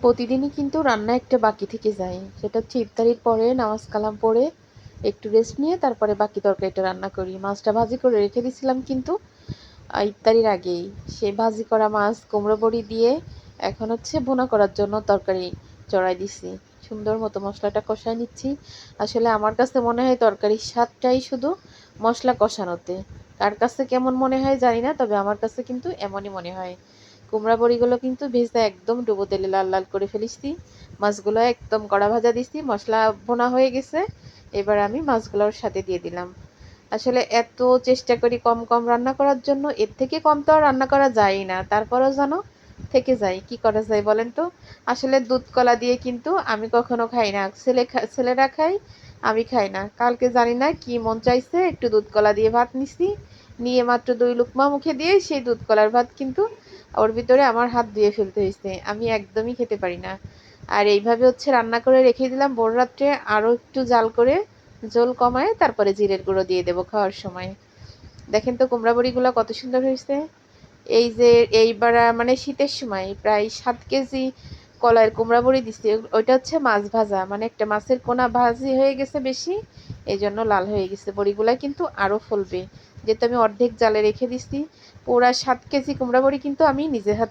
প্রতিদিনই কিন্তু রান্না একটা বাকি থেকে যায়, সেটা হচ্ছে ইফতারির পরে নামাজ কালাম পড়ে একটু রেস্ট নিয়ে তারপরে বাকি তরকারিটা রান্না করি। মাছটা ভাজি করে রেখে দিয়েছিলাম কিন্তু ইফতারির আগেই, সেই ভাজি করা মাছ কুমড়ো বড়ি দিয়ে এখন হচ্ছে ভুনা করার জন্য তরকারি চড়াই দিছি। সুন্দর মতো মশলাটা কষায় নিচ্ছি। আসলে আমার কাছে মনে হয় তরকারির স্বাদটাই শুধু মশলা কষানোতে। কার কাছে কেমন মনে হয় জানি না, তবে আমার কাছে কিন্তু এমনই মনে হয়। কুমড়া বড়িগুলো কিন্তু ভেজে একদম ডুবো তেলে লাল লাল করে ফেলিছি। মাছগুলো একদম কড়া ভাজা দিছি, মশলা ভোনা হয়ে গেছে। এবার আমি মাছগুলোর সাথে দিয়ে দিলাম। আসলে এত চেষ্টা করি কম কম রান্না করার জন্য, এর থেকে কম তো আর রান্না করা যায়ই না, তারপরেও জানো থেকে যায়। কি করা যায় বলেন তো? আসলে দুধ কলা দিয়ে কিন্তু আমি কখনো খাই না, ছেলেরা খায়, আমি খাই না। কালকে জানি না কি মন চাইছে, একটু দুধ কলা দিয়ে ভাত নিছি, নিয়ে মাত্র 2 লুকমা মুখে দিয়ে সেই দুধ কলার ভাত কিন্তু ওর ভিতরে আমার হাত ধুয়ে ফেলতে হয়েছে। আমি একদমই খেতে পারি না। আর এইভাবে হচ্ছে রান্না করে রেখে দিলাম, ভোর রাত্রে আরও একটু জাল করে ঝোল কমায় তারপরে জিরের গুঁড়ো দিয়ে দেবো খাওয়ার সময়। দেখেন তো কুমড়া বড়িগুলো কত সুন্দর হয়েছে। এই যে এইবার মানে শীতের সময় প্রায় 7 কেজি কলাইয়ের কুমড়া বড়ি দিছি। ওইটা হচ্ছে মাছ ভাজা, মানে একটা মাছের কোনা ভাজি হয়ে গেছে বেশি, এই জন্য লাল হয়ে গেছে। বড়িগুলা কিন্তু আরও ফলবে, যেহেতু আমি অর্ধেক জালে রেখে দিছি। পুরা 7 কেজি কুমড়া বড়ি কিন্তু আমি নিজের হাতে